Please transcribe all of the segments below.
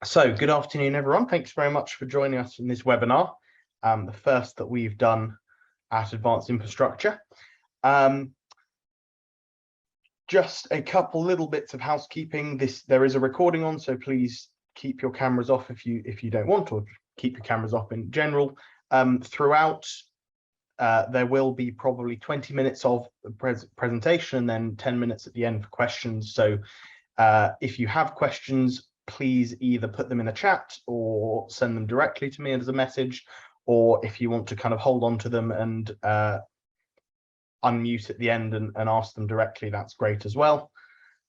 So good afternoon, everyone. Thanks very much for joining us in this webinar, the first that we've done at Advanced Infrastructure. Just a couple little bits of housekeeping. There is a recording on, so please keep your cameras off if you don't want, or keep your cameras off in general. Throughout, there will be probably 20 minutes of presentation and then 10 minutes at the end for questions. So if you have questions, please either put them in the chat or send them directly to me as a message, or if you want to kind of hold on to them and unmute at the end and ask them directly, that's great as well.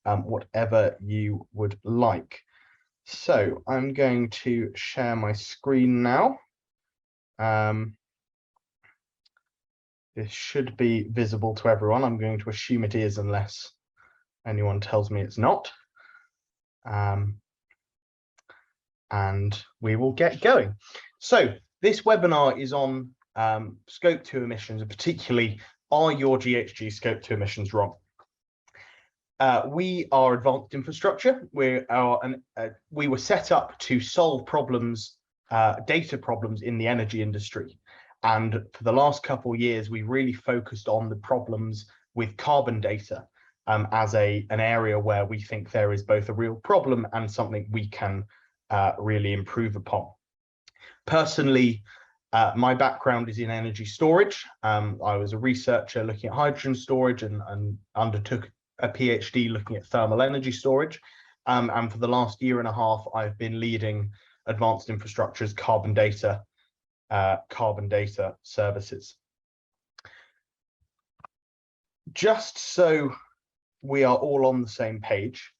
Whatever you would like. So I'm going to share my screen now. This should be visible to everyone. I'm going to assume it is unless anyone tells me it's not. And we will get going. So this webinar is on Scope 2 emissions, and particularly, are your GHG Scope 2 emissions wrong? We are Advanced Infrastructure. We were set up to solve problems, data problems in the energy industry. And for the last couple of years, we really focused on the problems with carbon data as an area where we think there is both a real problem and something we can really improve upon. Personally, my background is in energy storage. I was a researcher looking at hydrogen storage and undertook a PhD looking at thermal energy storage. And for the last year and a half, I've been leading Advanced Infrastructure's carbon data services. Just so we are all on the same page,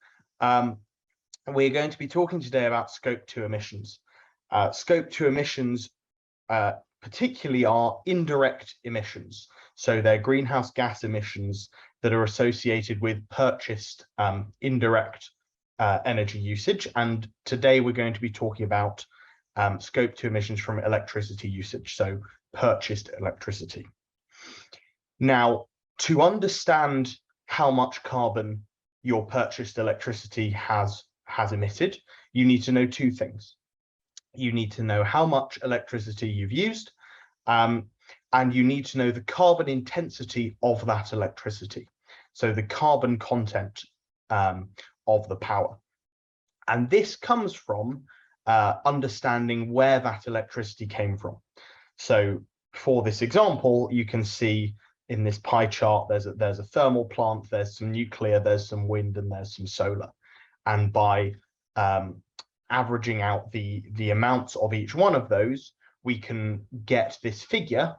we're going to be talking today about Scope 2 emissions. Scope 2 emissions particularly are indirect emissions. So they're greenhouse gas emissions that are associated with purchased indirect energy usage. And today we're going to be talking about Scope 2 emissions from electricity usage, so purchased electricity. Now, to understand how much carbon your purchased electricity has emitted, you need to know two things. You need to know how much electricity you've used, and you need to know the carbon intensity of that electricity, so the carbon content of the power. And this comes from understanding where that electricity came from. So for this example, you can see in this pie chart, there's a thermal plant, there's some nuclear, there's some wind, and there's some solar. And by averaging out the amounts of each one of those, we can get this figure,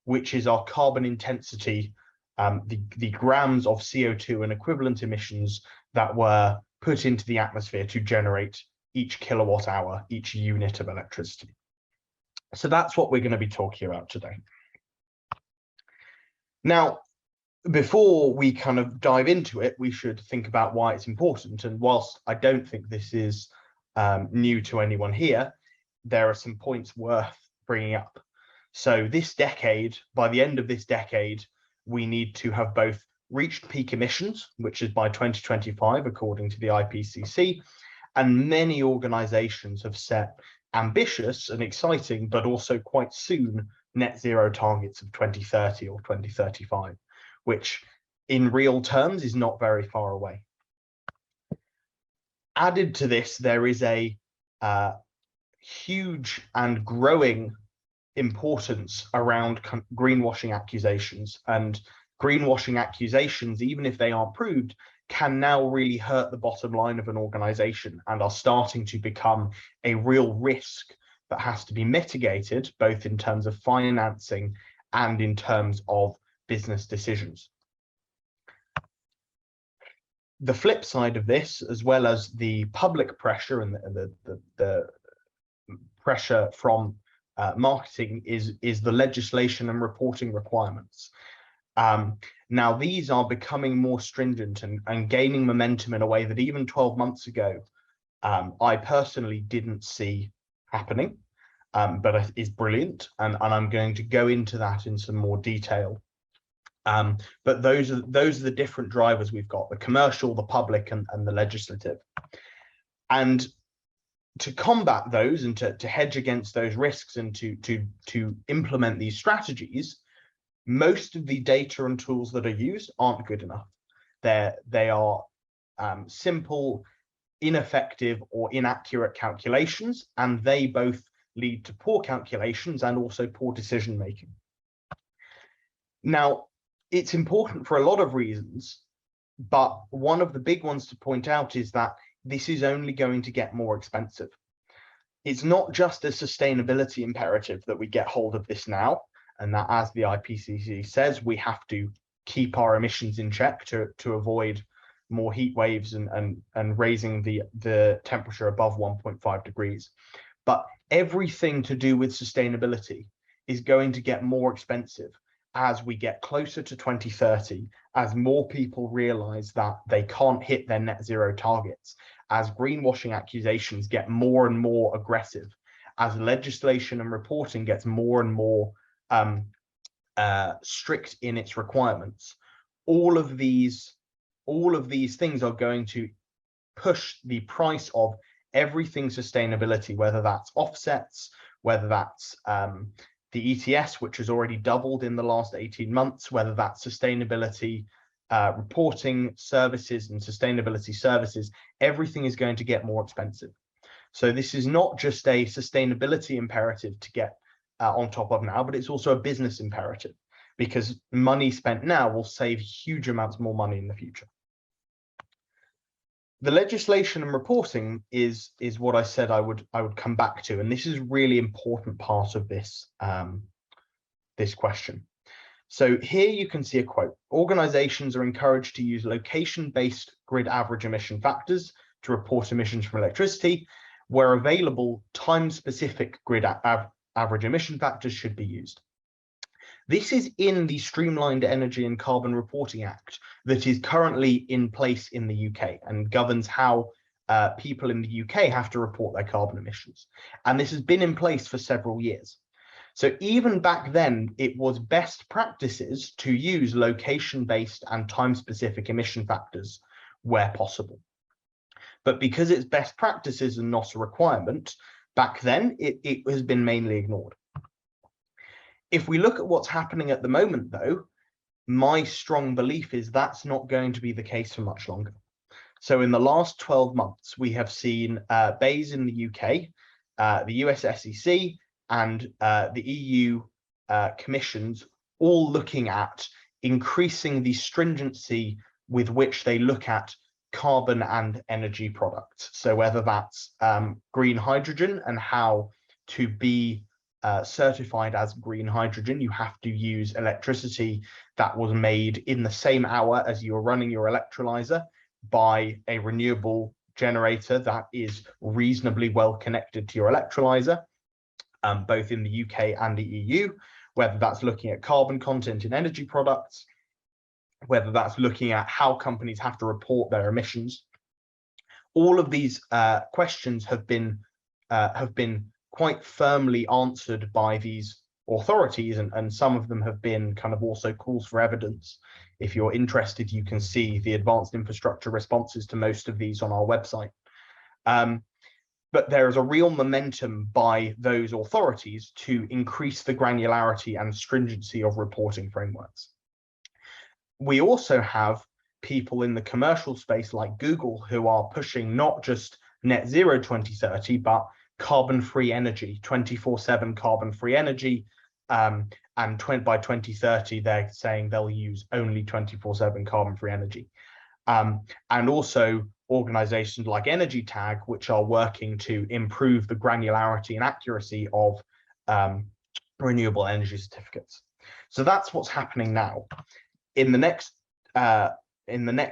which is our carbon intensity, the grams of CO2 and equivalent emissions that were put into the atmosphere to generate each kilowatt hour, each unit of electricity. So that's what we're going to be talking about today. Now, before we kind of dive into it, we should think about why it's important. And whilst I don't think this is new to anyone here, there are some points worth bringing up. So this decade, by the end of this decade, we need to have both reached peak emissions, which is by 2025, according to the IPCC, and many organizations have set ambitious and exciting, but also quite soon, net zero targets of 2030 or 2035. Which in real terms is not very far away. Added to this, there is a huge and growing importance around greenwashing accusations. And greenwashing accusations, even if they aren't proved, can now really hurt the bottom line of an organization and are starting to become a real risk that has to be mitigated, both in terms of financing and in terms of business decisions. The flip side of this, as well as the public pressure and the pressure from marketing, is the legislation and reporting requirements. Now, these are becoming more stringent and gaining momentum in a way that even 12 months ago, I personally didn't see happening, but is brilliant. And I'm going to go into that in some more detail. But those are the different drivers we've got: the commercial, the public, and the legislative. And to combat those and to hedge against those risks and to implement these strategies, most of the data and tools that are used aren't good enough. They are simple, ineffective, or inaccurate calculations, and they both lead to poor calculations and also poor decision making. Now, it's important for a lot of reasons, but one of the big ones to point out is that this is only going to get more expensive. It's not just a sustainability imperative that we get hold of this now, and that, as the IPCC says, we have to keep our emissions in check to avoid more heat waves and raising the temperature above 1.5 degrees. But everything to do with sustainability is going to get more expensive as we get closer to 2030, as more people realize that they can't hit their net zero targets, as greenwashing accusations get more and more aggressive, as legislation and reporting gets more and more strict in its requirements. All of these things are going to push the price of everything sustainability, whether that's offsets, whether that's the ETS, which has already doubled in the last 18 months, whether that's sustainability reporting services and sustainability services, everything is going to get more expensive. So this is not just a sustainability imperative to get on top of now, but it's also a business imperative, because money spent now will save huge amounts more money in the future. The legislation and reporting is what I said I would come back to, and this is a really important part of this this question. So here you can see a quote: organizations are encouraged to use location-based grid average emission factors to report emissions from electricity. Where available, time-specific grid average emission factors should be used. This is in the Streamlined Energy and Carbon Reporting Act that is currently in place in the UK and governs how people in the UK have to report their carbon emissions. And this has been in place for several years. So even back then, it was best practices to use location-based and time-specific emission factors where possible. But because it's best practices and not a requirement, back then it has been mainly ignored. If we look at what's happening at the moment, though, my strong belief is that's not going to be the case for much longer. So in the last 12 months, we have seen BEIS in the UK, the US SEC, and the EU commissions all looking at increasing the stringency with which they look at carbon and energy products. So whether that's green hydrogen and how to be certified as green hydrogen, you have to use electricity that was made in the same hour as you are running your electrolyzer by a renewable generator that is reasonably well connected to your electrolyzer, both in the UK and the EU, whether that's looking at carbon content in energy products, whether that's looking at how companies have to report their emissions. All of these questions have been quite firmly answered by these authorities, and some of them have been kind of also calls for evidence. If you're interested, you can see the advanced infrastructure responses to most of these on our website. But there is a real momentum by those authorities to increase the granularity and stringency of reporting frameworks. We also have people in the commercial space like Google who are pushing not just net zero 2030, but carbon-free energy, 24/7 carbon-free energy. And by 2030, they're saying they'll use only 24/7 carbon-free energy. And also organizations like Energy Tag, which are working to improve the granularity and accuracy of renewable energy certificates. So that's what's happening now. In the next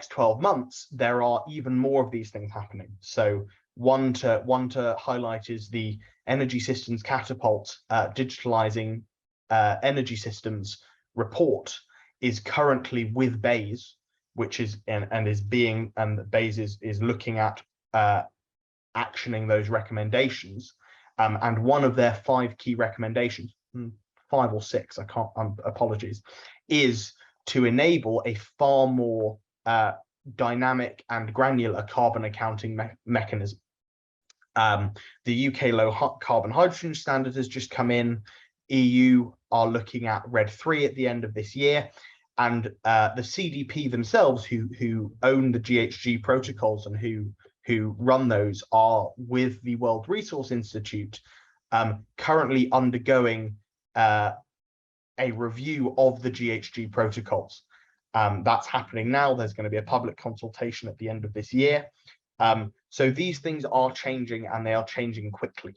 12 months, there are even more of these things happening. So one to highlight is the Energy Systems Catapult digitalizing energy systems report is currently with BEIS, which is and BEIS is looking at actioning those recommendations. And one of their 5 key recommendations, 5 or 6, I can't, apologies, is to enable a far more dynamic and granular carbon accounting mechanism. The UK low carbon hydrogen standard has just come in. EU are looking at RED III at the end of this year. And the CDP themselves, who own the GHG protocols and who run those, are with the World Resource Institute, currently undergoing a review of the GHG protocols. That's happening now. There's going to be a public consultation at the end of this year. So these things are changing, and they are changing quickly.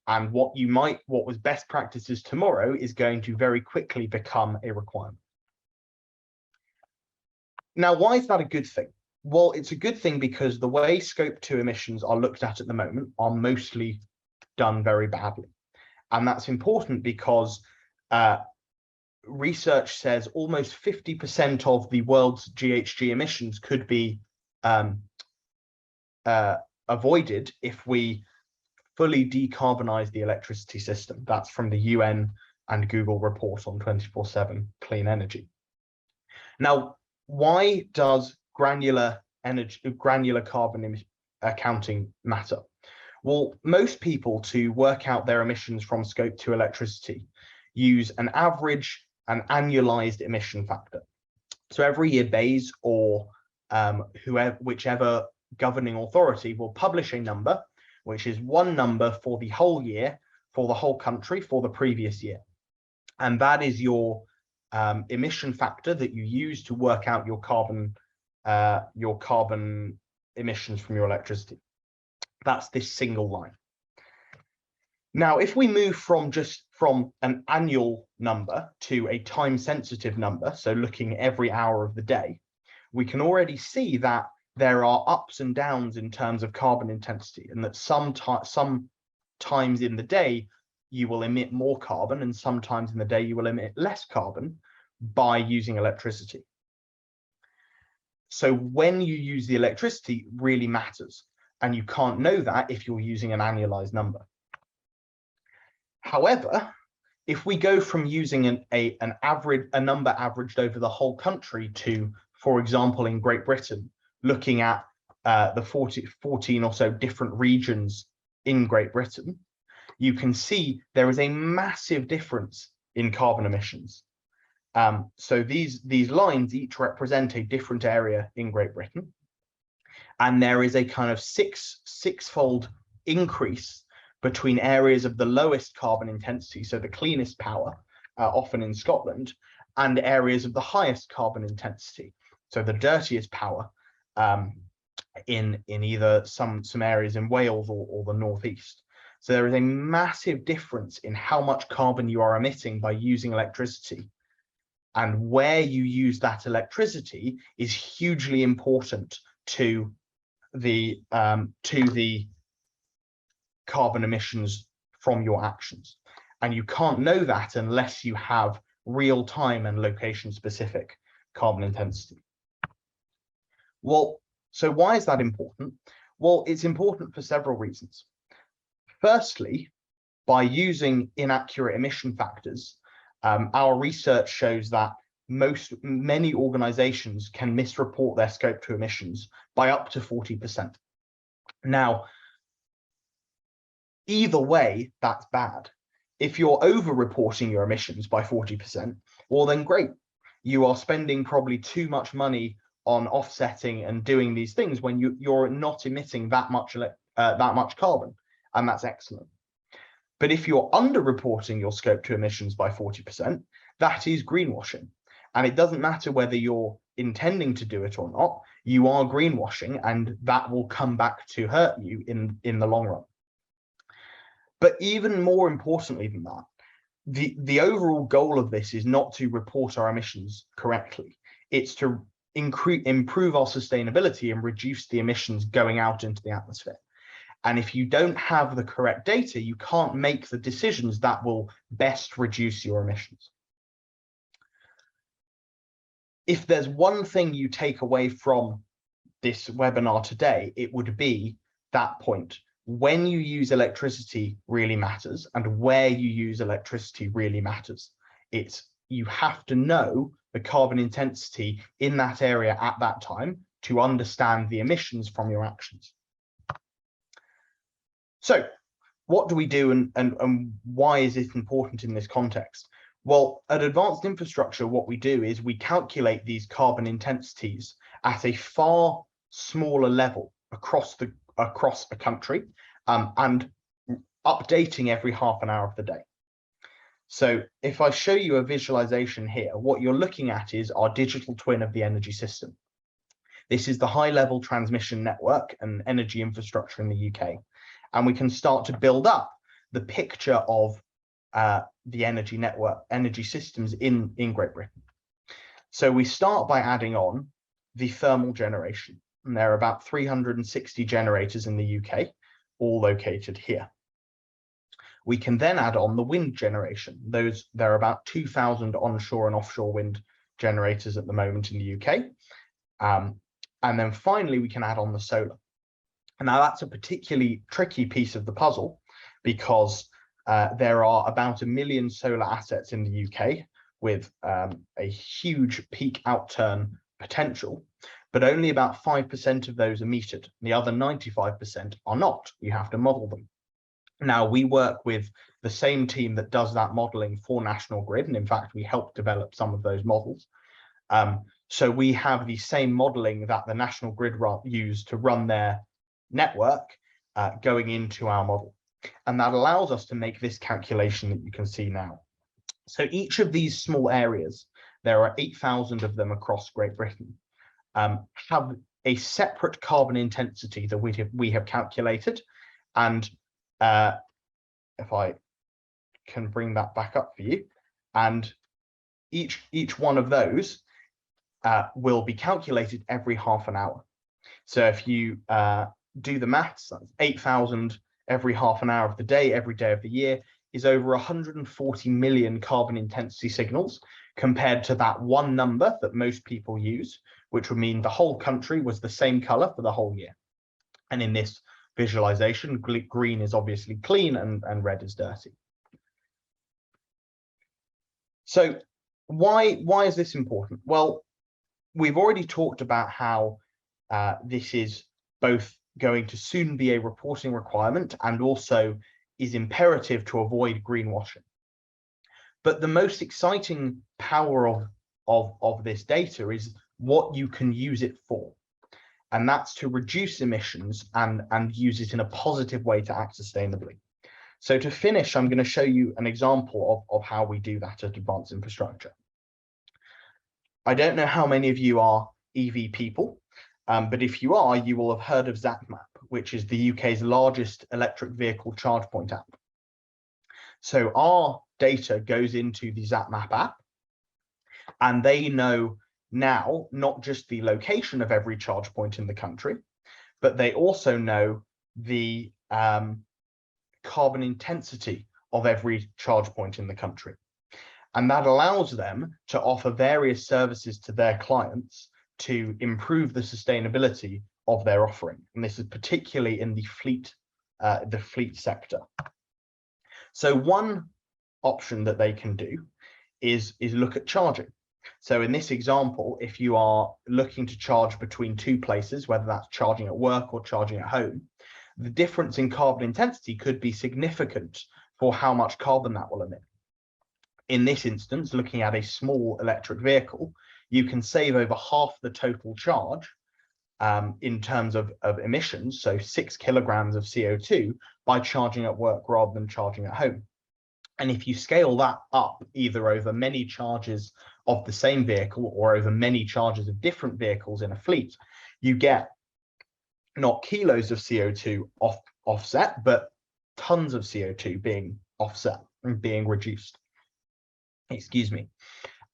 And what was best practices tomorrow is going to very quickly become a requirement. Now, why is that a good thing? Well, it's a good thing because the way Scope 2 emissions are looked at the moment are mostly done very badly. And that's important because research says almost 50% of the world's GHG emissions could be avoided if we fully decarbonize the electricity system. That's from the UN and Google report on 24/7 clean energy. Now, why does granular carbon accounting matter? Well, most people, to work out their emissions from Scope 2 electricity, use an average and annualized emission factor. So every year, BEIS or whichever governing authority will publish a number, which is one number for the whole year, for the whole country, for the previous year. And that is your emission factor that you use to work out your carbon emissions from your electricity. That's this single line. Now, if we move from an annual number to a time-sensitive number, so looking every hour of the day, we can already see that there are ups and downs in terms of carbon intensity, and that sometimes in the day you will emit more carbon, and sometimes in the day you will emit less carbon by using electricity. So when you use the electricity really matters, and you can't know that if you're using an annualized number. However, if we go from using a number averaged over the whole country to, for example, in Great Britain, looking at the 14 or so different regions in Great Britain, you can see there is a massive difference in carbon emissions. So these lines each represent a different area in Great Britain, and there is a kind of sixfold increase between areas of the lowest carbon intensity, so the cleanest power, often in Scotland, and areas of the highest carbon intensity, so the dirtiest power, in either some areas in Wales or the northeast. So there is a massive difference in how much carbon you are emitting by using electricity, and where you use that electricity is hugely important to the carbon emissions from your actions. And you can't know that unless you have real-time and location-specific carbon intensity. Well, so why is that important? Well, it's important for several reasons. Firstly, by using inaccurate emission factors, our research shows that many organizations can misreport their Scope 2 emissions by up to 40%. Now, either way, that's bad. If you're over-reporting your emissions by 40%, well, then great. You are spending probably too much money on offsetting and doing these things when you're not emitting that much carbon, and that's excellent. But if you're under-reporting your Scope 2 emissions by 40%, that is greenwashing. And it doesn't matter whether you're intending to do it or not, you are greenwashing, and that will come back to hurt you in the long run. But even more importantly than that, the overall goal of this is not to report our emissions correctly. It's to improve our sustainability and reduce the emissions going out into the atmosphere. And if you don't have the correct data, you can't make the decisions that will best reduce your emissions. If there's one thing you take away from this webinar today, it would be that point. When you use electricity really matters, and where you use electricity really matters. You have to know the carbon intensity in that area at that time to understand the emissions from your actions. So what do we do, and why is it important in this context? Well, at Advanced Infrastructure, what we do is we calculate these carbon intensities at a far smaller level across a country, and updating every half an hour of the day. So if I show you a visualization here, what you're looking at is our digital twin of the energy system. This is the high-level transmission network and energy infrastructure in the UK. And we can start to build up the picture of the energy network, energy systems in Great Britain. So we start by adding on the thermal generation. And there are about 360 generators in the UK, all located here. We can then add on the wind generation. There are about 2,000 onshore and offshore wind generators at the moment in the UK. And then finally, we can add on the solar. And now that's a particularly tricky piece of the puzzle, because there are about 1 million solar assets in the UK with a huge peak outturn potential, but only about 5% of those are metered. The other 95% are not. You have to model them. Now, we work with the same team that does that modeling for National Grid, and in fact, we helped develop some of those models. So we have the same modeling that the National Grid use to run their network going into our model. And that allows us to make this calculation that you can see now. So each of these small areas, there are 8,000 of them across Great Britain, have a separate carbon intensity that we have calculated. And if I can bring that back up for you, and each one of those will be calculated every half an hour. So if you do the maths, that's 8,000 every half an hour of the day, every day of the year, is over 140 million carbon intensity signals, compared to that one number that most people use, which would mean the whole country was the same color for the whole year. And in this visualization, green is obviously clean and red is dirty. So why is this important? Well, we've already talked about how this is both going to soon be a reporting requirement and also is imperative to avoid greenwashing. But the most exciting power of this data is what you can use it for. And that's to reduce emissions and use it in a positive way to act sustainably. So to finish, I'm going to show you an example of how we do that at Advanced Infrastructure. I don't know how many of you are EV people, but if you are, you will have heard of Zap Map, which is the UK's largest electric vehicle charge point app. So our data goes into the Zap Map app, and they know now not just the location of every charge point in the country, but they also know the carbon intensity of every charge point in the country. And that allows them to offer various services to their clients to improve the sustainability of their offering. And this is particularly in the fleet sector. So one option that they can do is look at charging. So in this example, if you are looking to charge between two places, whether that's charging at work or charging at home, the difference in carbon intensity could be significant for how much carbon that will emit. In this instance, looking at a small electric vehicle, you can save over half the total charge in terms of emissions, so 6 kilograms of CO2, by charging at work rather than charging at home. And if you scale that up either over many charges of the same vehicle or over many charges of different vehicles in a fleet, you get not kilos of CO2 offset, but tons of CO2 being offset and being reduced. Excuse me.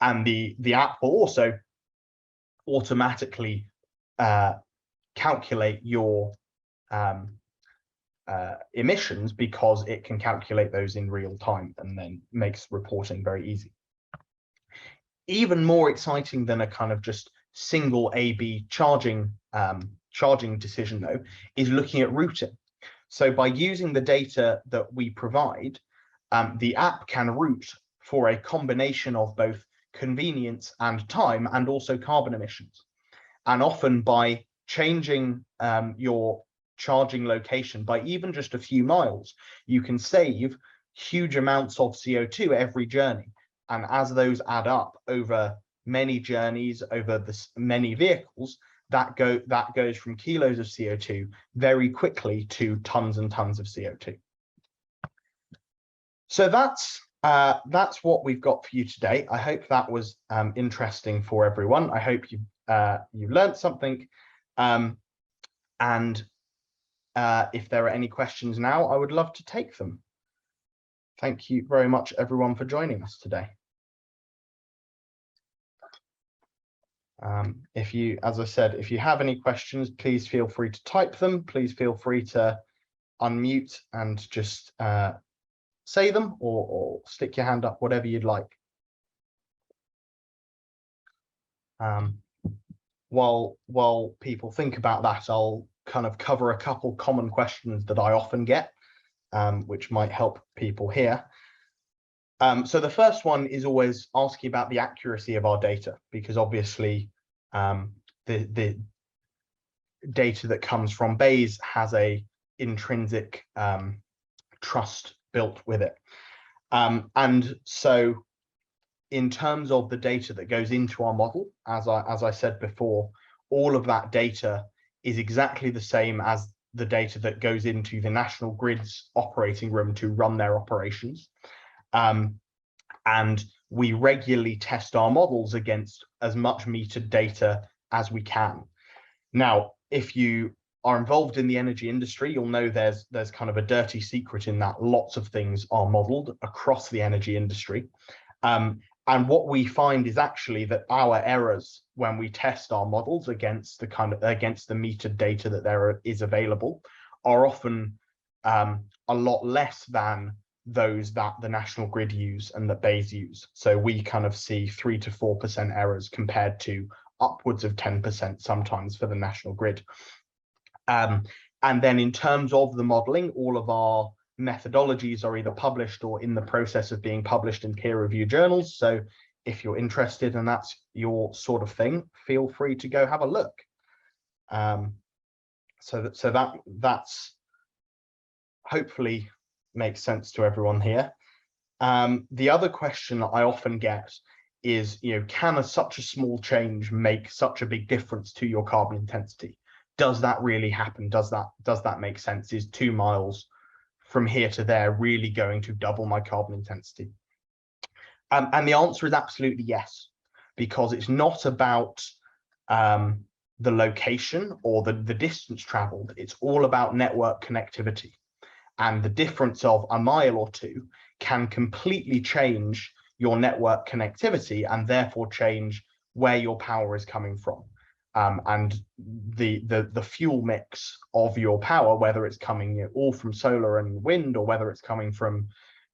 And the app will also automatically calculate your emissions, because it can calculate those in real time and then makes reporting very easy. Even more exciting than a kind of just single A/B charging decision, though, is looking at routing. So by using the data that we provide, the app can route for a combination of both convenience and time, and also carbon emissions. And often by changing your charging location by even just a few miles, you can save huge amounts of CO2 every journey. And as those add up over many journeys, over many vehicles, that goes from kilos of CO2 very quickly to tons and tons of CO2. So that's what we've got for you today. I hope that was interesting for everyone. I hope you learned something. And if there are any questions now, I would love to take them. Thank you very much, everyone, for joining us today. As I said, if you have any questions, please feel free to type them. Please feel free to unmute and just say them, or stick your hand up, whatever you'd like. While people think about that, I'll kind of cover a couple common questions that I often get, which might help people here. So the first one is always asking about the accuracy of our data, because obviously the data that comes from Bayes has a intrinsic trust built with it. And so in terms of the data that goes into our model, as I said before, all of that data is exactly the same as the data that goes into the National Grid's operating room to run their operations. And we regularly test our models against as much metered data as we can. Now, if you are involved in the energy industry, you'll know there's kind of a dirty secret in that lots of things are modeled across the energy industry. And what we find is actually that our errors when we test our models against the metered data that there is available are often a lot less than those that the National Grid use and that Bayes use. So we kind of see 3 to 4% errors compared to upwards of 10% sometimes for the National Grid. And then in terms of the modeling, all of our methodologies are either published or in the process of being published in peer-reviewed journals. So if you're interested and that's your sort of thing, feel free to go have a look. So that's hopefully makes sense to everyone here. The other question that I often get is, can such a small change make such a big difference to your carbon intensity? Does that really happen? Does that make sense? Is 2 miles from here to there really going to double my carbon intensity? And the answer is absolutely yes, because it's not about the location or the distance traveled. It's all about network connectivity. And the difference of a mile or 2 can completely change your network connectivity and therefore change where your power is coming from. And the fuel mix of your power, whether it's coming all from solar and wind or whether it's coming from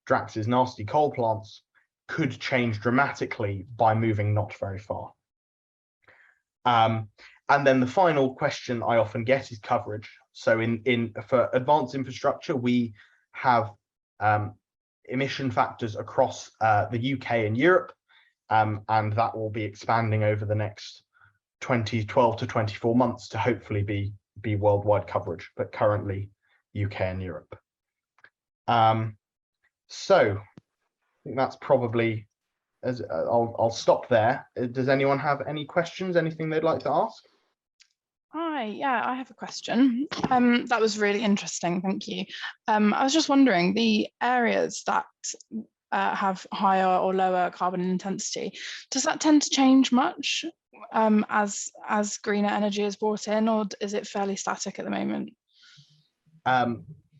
Drax's nasty coal plants, could change dramatically by moving not very far. And then the final question I often get is coverage. So for advanced infrastructure, we have emission factors across the UK and Europe, and that will be expanding over the next 12 to 24 months to hopefully be worldwide coverage, but currently UK and Europe. So I think that's probably, I'll stop there. Does anyone have any questions, anything they'd like to ask? Hi, yeah, I have a question. That was really interesting, thank you. I was just wondering, the areas that have higher or lower carbon intensity, does that tend to change much as greener energy is brought in, or is it fairly static at the moment?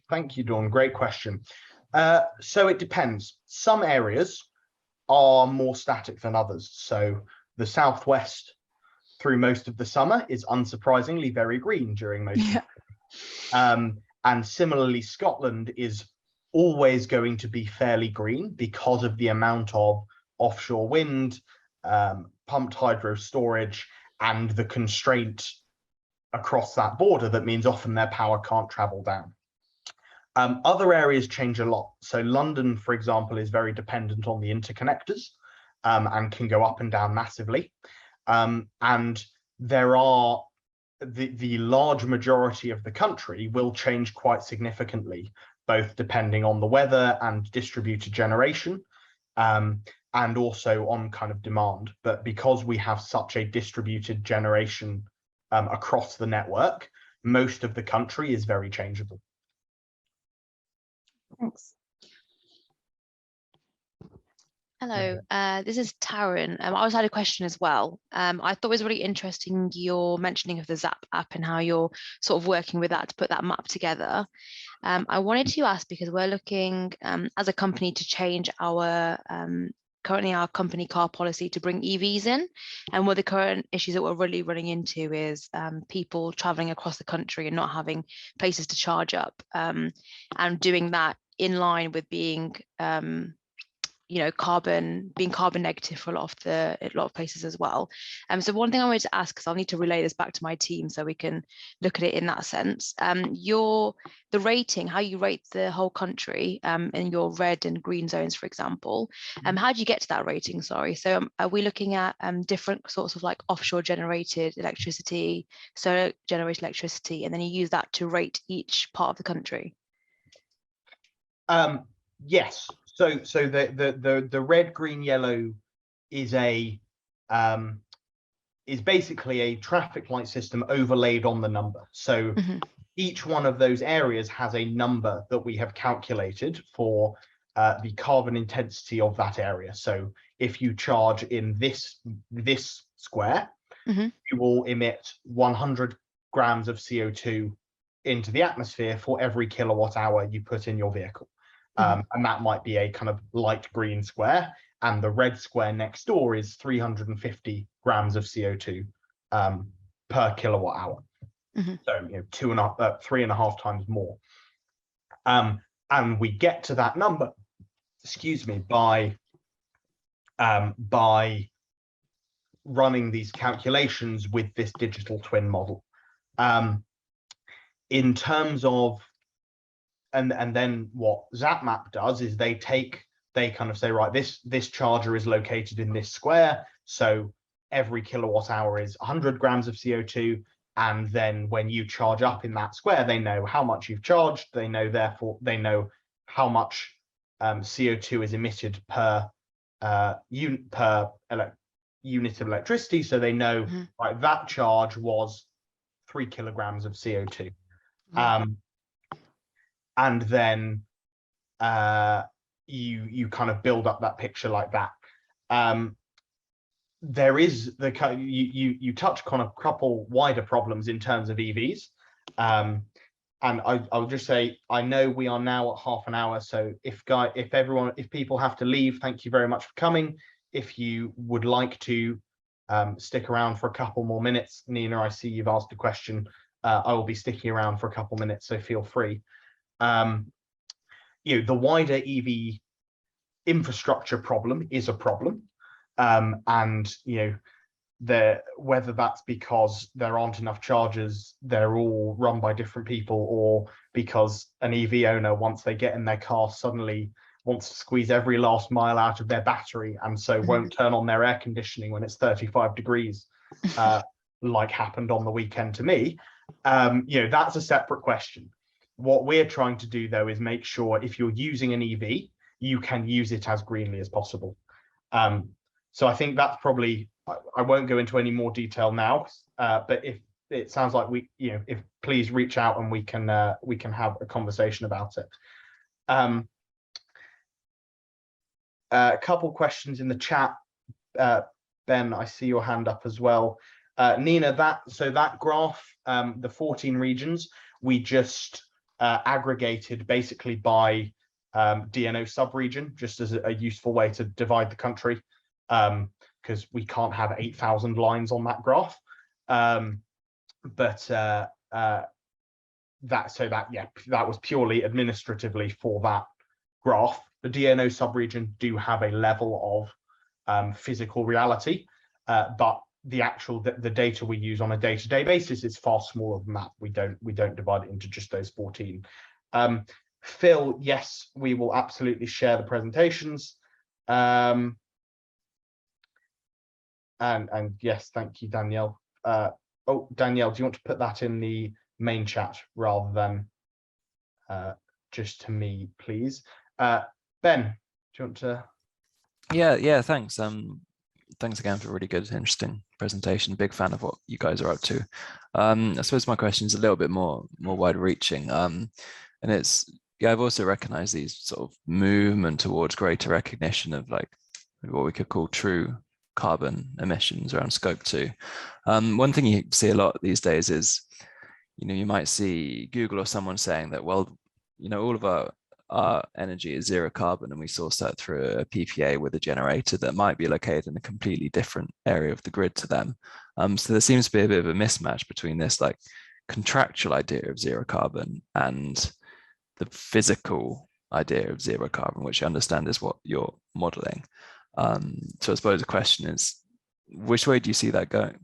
Thank you, Dawn, great question. So it depends. Some areas are more static than others. So the southwest through most of the summer is unsurprisingly very green during most of the and similarly, Scotland is always going to be fairly green because of the amount of offshore wind, pumped hydro storage, and the constraint across that border that means often their power can't travel down. Other areas change a lot. So London, for example, is very dependent on the interconnectors and can go up and down massively. And there are the large majority of the country will change quite significantly, both depending on the weather and distributed generation, and also on kind of demand. But because we have such a distributed generation across the network, most of the country is very changeable. Thanks. Hello, this is Taryn. I also had a question as well. I thought it was really interesting your mentioning of the Zap app and how you're sort of working with that to put that map together. I wanted to ask, because we're looking as a company to change our currently our company car policy to bring EVs in, and one of the current issues that we're really running into is people traveling across the country and not having places to charge up, and doing that in line with being being carbon negative for a lot of places as well. So one thing I wanted to ask, because I'll need to relay this back to my team so we can look at it in that sense. The rating, how you rate the whole country in your red and green zones, for example. How do you get to that rating? Sorry. So are we looking at different sorts of like offshore generated electricity, solar generated electricity, and then you use that to rate each part of the country? Yes. So the red, green, yellow is basically a traffic light system overlaid on the number. So each one of those areas has a number that we have calculated for the carbon intensity of that area. So if you charge in this square, you will emit 100 grams of CO2 into the atmosphere for every kilowatt hour you put in your vehicle. And that might be a kind of light green square, and the red square next door is 350 grams of CO2 per kilowatt hour. So 3.5 times more. And we get to that number, by running these calculations with this digital twin model. In terms of and then what Zap Map does is they kind of say, right, this charger is located in this square, so every kilowatt hour is 100 grams of CO2, and then when you charge up in that square, they know how much you've charged, they know how much CO2 is emitted per unit of electricity, so they know right, that charge was 3 kilograms of CO2. And then you kind of build up that picture like that. There is you touch on a couple wider problems in terms of EVs, and I'll just say I know we are now at half an hour, so if people have to leave, thank you very much for coming. If you would like to stick around for a couple more minutes, Nina, I see you've asked a question. I will be sticking around for a couple minutes, so feel free. The wider EV infrastructure problem is a problem, and whether that's because there aren't enough chargers, they're all run by different people, or because an EV owner, once they get in their car, suddenly wants to squeeze every last mile out of their battery, and so won't turn on their air conditioning when it's 35 degrees, like happened on the weekend to me. That's a separate question. What we're trying to do, though, is make sure if you're using an EV, you can use it as greenly as possible. So I think that's probably, I won't go into any more detail now, but if it sounds like if please reach out and we can have a conversation about it. A couple questions in the chat. Ben, I see your hand up as well. Nina, that graph, the 14 regions, we just aggregated basically by DNO subregion, just as a useful way to divide the country, because we can't have 8,000 lines on that graph. That was purely administratively for that graph. The DNO subregion do have a level of physical reality, but the data we use on a day-to-day basis is far smaller than that. We don't divide it into just those 14. Phil, yes, we will absolutely share the presentations. And yes, thank you, Danielle. Oh, Danielle, do you want to put that in the main chat rather than just to me, please? Ben, do you want to? Yeah, thanks. Thanks again for a really good, interesting presentation. Big fan of what you guys are up to. I suppose my question is a little bit more wide-reaching, and it's I've also recognized these sort of movement towards greater recognition of like what we could call true carbon emissions around scope 2. One thing you see a lot these days is, you might see Google or someone saying that, well, all of our energy is zero carbon, and we source that through a PPA with a generator that might be located in a completely different area of the grid to them. So there seems to be a bit of a mismatch between this like contractual idea of zero carbon and the physical idea of zero carbon, which I understand is what you're modeling. So I suppose the question is, which way do you see that going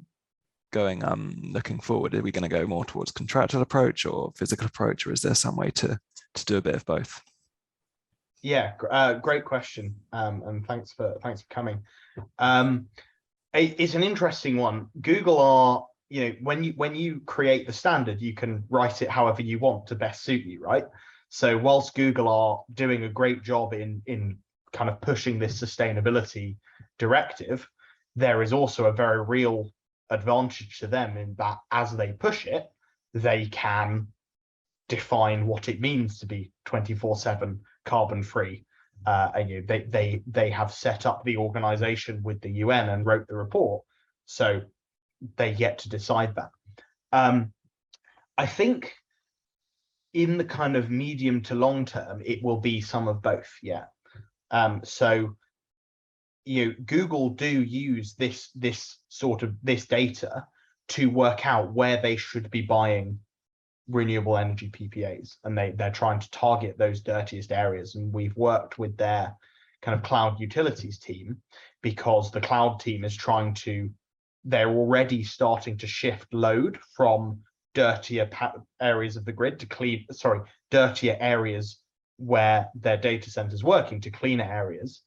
looking forward? Are we going to go more towards contractual approach or physical approach, or is there some way to do a bit of both? Yeah, great question, and thanks for coming. It's an interesting one. Google are, when you create the standard, you can write it however you want to best suit you, right? So whilst Google are doing a great job in kind of pushing this sustainability directive, there is also a very real advantage to them in that as they push it, they can define what it means to be 24/7 carbon free. And they have set up the organization with the UN and wrote the report, so they get to decide that. I think in the kind of medium to long term, it will be some of both. Yeah. So Google do use this data to work out where they should be buying renewable energy PPAs, and they're trying to target those dirtiest areas. And we've worked with their kind of cloud utilities team, because the cloud team is they're already starting to shift load from dirtier areas of the grid to dirtier areas where their data centers working to cleaner areas.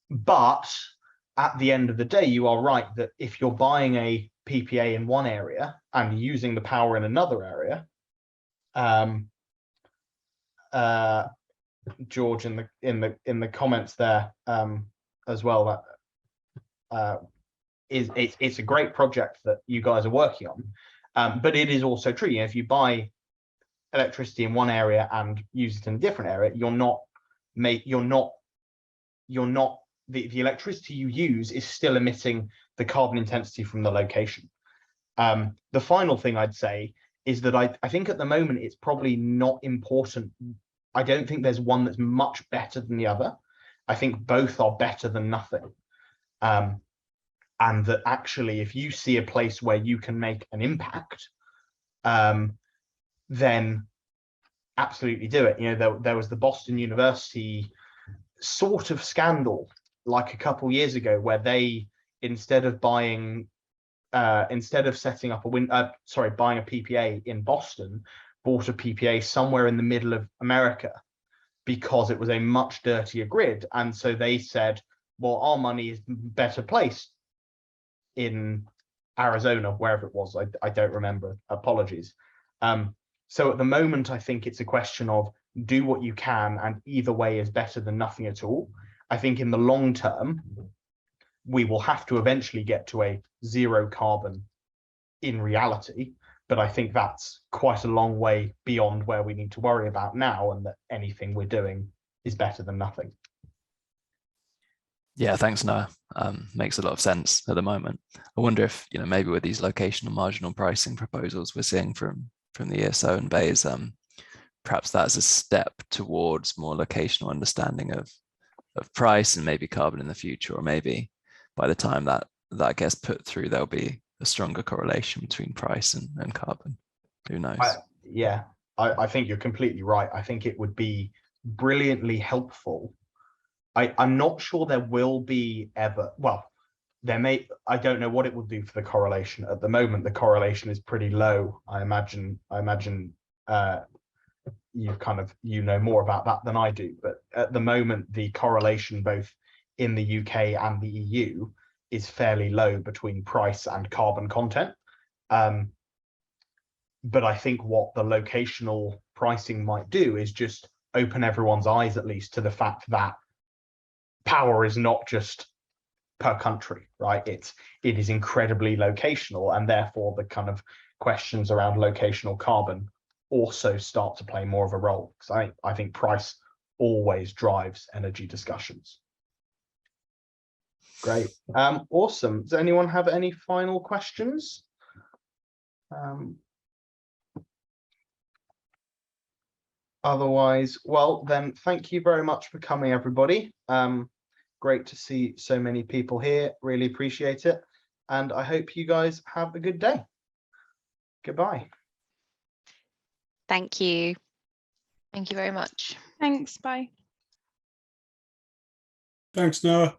But at the end of the day, you are right that if you're buying a PPA in one area and using the power in another area, George in the comments there as well, that it's a great project that you guys are working on, but it is also true. If you buy electricity in one area and use it in a different area, the electricity you use is still emitting the carbon intensity from the location. The final thing I'd say is that I think at the moment it's probably not important. I don't think there's one that's much better than the other. I think both are better than nothing. And that actually, if you see a place where you can make an impact, then absolutely do it. There was the Boston University sort of scandal like a couple years ago, where they, instead of setting up buying a PPA in Boston, bought a PPA somewhere in the middle of America, because it was a much dirtier grid. And so they said, well, our money is better placed in Arizona, wherever it was. I don't remember, apologies. So at the moment, I think it's a question of do what you can, and either way is better than nothing at all. I think in the long term, we will have to eventually get to a zero carbon in reality, but I think that's quite a long way beyond where we need to worry about now, and that anything we're doing is better than nothing. Yeah, thanks, Noah. Makes a lot of sense at the moment. I wonder if, maybe with these locational marginal pricing proposals we're seeing from the ESO and BEIS, perhaps that's a step towards more locational understanding of price and maybe carbon in the future, or maybe by the time that gets put through, there'll be a stronger correlation between price and carbon. Who knows? I think you're completely right. I think it would be brilliantly helpful. I'm not sure there will be ever, well, there may, I don't know what it will do for the correlation. At the moment, the correlation is pretty low. I imagine you know more about that than I do, but at the moment, the correlation both in the UK and the EU is fairly low between price and carbon content. But I think what the locational pricing might do is just open everyone's eyes, at least, to the fact that power is not just per country, right? It is incredibly locational, and therefore the kind of questions around locational carbon also start to play more of a role, because I think price always drives energy discussions. Great. Awesome. Does anyone have any final questions? Otherwise, well, then thank you very much for coming, everybody. Great to see so many people here. Really appreciate it. And I hope you guys have a good day. Goodbye. Thank you. Thank you very much. Thanks. Bye. Thanks, Noah.